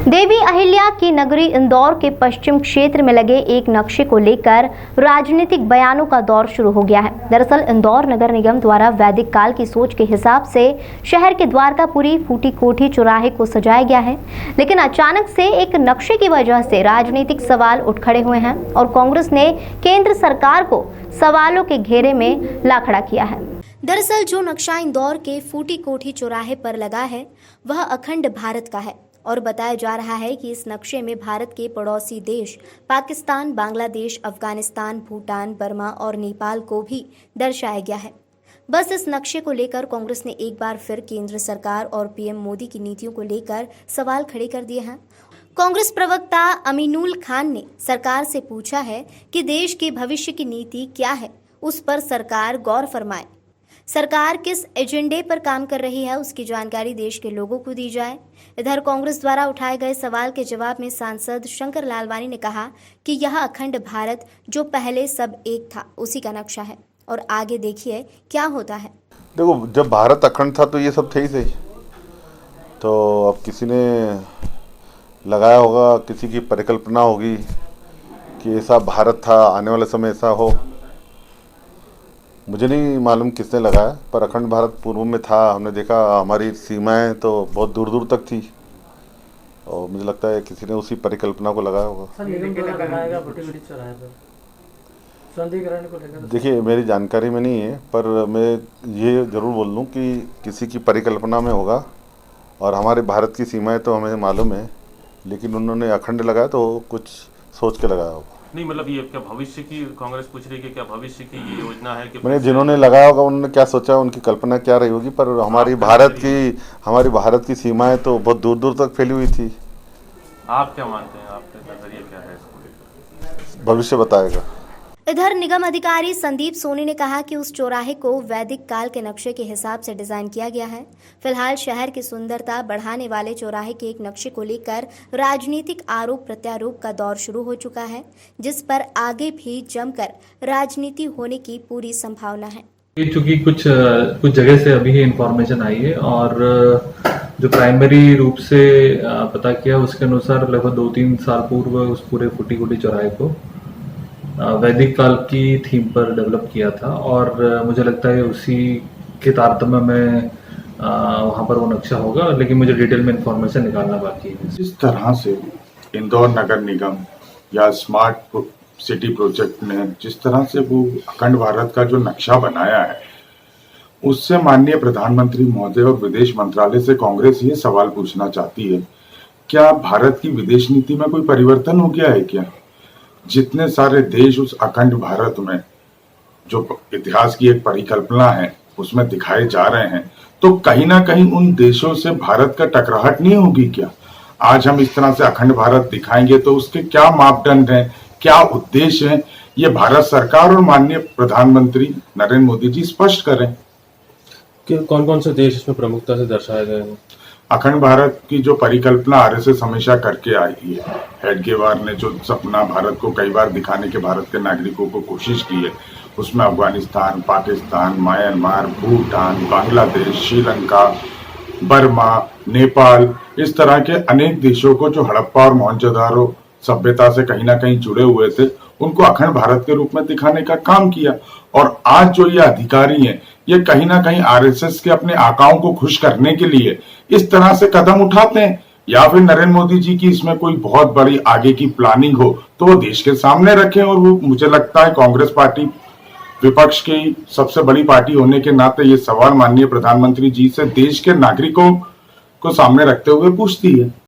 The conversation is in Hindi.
देवी अहिल्या की नगरी इंदौर के पश्चिम क्षेत्र में लगे एक नक्शे को लेकर राजनीतिक बयानों का दौर शुरू हो गया है। दरअसल इंदौर नगर निगम द्वारा वैदिक काल की सोच के हिसाब से शहर के द्वारकापुरी फूटी कोठी चौराहे को सजाया गया है, लेकिन अचानक से एक नक्शे की वजह से राजनीतिक सवाल उठ खड़े हुए हैं और कांग्रेस ने केंद्र सरकार को सवालों के घेरे में ला खड़ा किया है। दरअसल जो नक्शा इंदौर के फूटी कोठी चौराहे पर लगा है वह अखंड भारत का है और बताया जा रहा है कि इस नक्शे में भारत के पड़ोसी देश पाकिस्तान, बांग्लादेश, अफगानिस्तान, भूटान, बर्मा और नेपाल को भी दर्शाया गया है। बस इस नक्शे को लेकर कांग्रेस ने एक बार फिर केंद्र सरकार और पीएम मोदी की नीतियों को लेकर सवाल खड़े कर दिए हैं। कांग्रेस प्रवक्ता अमीनुल खान ने सरकार से पूछा है कि देश के भविष्य की नीति क्या है, उस पर सरकार गौर फरमाए। सरकार किस एजेंडे पर काम कर रही है उसकी जानकारी देश के लोगों को दी जाए। इधर कांग्रेस द्वारा उठाए गए सवाल के जवाब में सांसद शंकर लालवानी ने कहा कि यह अखंड भारत जो पहले सब एक था उसी का नक्शा है और आगे देखिए क्या होता है। देखो, जब भारत अखंड था तो ये सब थे ही सही। तो अब किसी ने लगाया होगा, किसी की परिकल्पना होगी कि ऐसा भारत था, आने वाले समय ऐसा हो। मुझे नहीं मालूम किसने लगाया, पर अखंड भारत पूर्व में था। हमने देखा हमारी सीमाएं तो बहुत दूर दूर तक थी और मुझे लगता है किसी ने उसी परिकल्पना को लगाया होगा। देखिए, मेरी जानकारी में नहीं है, पर मैं ये ज़रूर बोल दूँ कि किसी की परिकल्पना में होगा और हमारे भारत की सीमाएं तो हमें मालूम है, लेकिन उन्होंने अखंड लगाया तो कुछ सोच के लगाया होगा। नहीं, मतलब ये क्या भविष्य की कांग्रेस पूछ रही है कि क्या भविष्य की ये योजना है कि मैंने जिन्होंने लगाया होगा उन्होंने क्या सोचा, उनकी कल्पना क्या रही होगी, पर हमारी भारत की सीमाएं तो बहुत दूर दूर तक फैली हुई थी। आप क्या मानते हैं, आपके नजरिए क्या है इसको लेकर? भविष्य बताएगा। इधर निगम अधिकारी संदीप सोनी ने कहा कि उस चौराहे को वैदिक काल के नक्शे के हिसाब से डिजाइन किया गया है। फिलहाल शहर की सुंदरता बढ़ाने वाले चौराहे के एक नक्शे को लेकर राजनीतिक आरोप प्रत्यारोप का दौर शुरू हो चुका है, जिस पर आगे भी जमकर राजनीति होने की पूरी संभावना है। चूंकि कुछ जगह से अभी इंफॉर्मेशन आई है और जो प्राइमरी रूप से पता किया उसके अनुसार लगभग 2-3 साल पूर्व उस पूरे फूटी कोठी चौराहे को वैदिक काल की थीम पर डेवलप किया था और मुझे लगता है उसी के तारतम्य में वहाँ पर वो नक्शा होगा, लेकिन मुझे डिटेल में इंफॉर्मेशन निकालना बाकी है। जिस तरह से इंदौर नगर निगम या स्मार्ट सिटी प्रोजेक्ट ने जिस तरह से वो अखंड भारत का जो नक्शा बनाया है, उससे माननीय प्रधानमंत्री महोदय और विदेश मंत्रालय से कांग्रेस ये सवाल पूछना चाहती है, क्या भारत की विदेश नीति में कोई परिवर्तन हो गया है क्या? जितने सारे देश उस अखंड भारत में जो इतिहास की एक परिकल्पना है उसमें दिखाए जा रहे हैं, तो कहीं ना कहीं उन देशों से भारत का टकराहट नहीं होगी क्या? आज हम इस तरह से अखंड भारत दिखाएंगे तो उसके क्या मापदंड हैं, क्या उद्देश्य हैं, ये भारत सरकार और माननीय प्रधानमंत्री नरेंद्र मोदी जी स्पष्ट करें कि कौन कौन से देश इसमें प्रमुखता से दर्शाए गए हैं। अखंड भारत की जो परिकल्पना आरएसएस हमेशा करके आई है, हेडगेवार ने जो सपना भारत को कई बार दिखाने के भारत के नागरिकों को कोशिश की है, उसमें अफगानिस्तान, पाकिस्तान, म्यांमार, भूटान, बांग्लादेश, श्रीलंका, बर्मा, नेपाल, इस तरह के अनेक देशों को जो हड़प्पा और मोहनजोदारो सभ्यता से कहीं ना कहीं जुड़े हुए थे, उनको अखंड भारत के रूप में दिखाने का काम किया। और आज जो ये अधिकारी हैं, ये कहीं ना कहीं आरएसएस के अपने आकाओं को खुश करने के लिए इस तरह से कदम उठाते हैं, या फिर नरेंद्र मोदी जी की इसमें कोई बहुत बड़ी आगे की प्लानिंग हो तो वो देश के सामने रखें। और वो मुझे लगता है कांग्रेस पार्टी विपक्ष की सबसे बड़ी पार्टी होने के नाते ये सवाल माननीय प्रधानमंत्री जी से देश के नागरिकों को सामने रखते हुए पूछती है।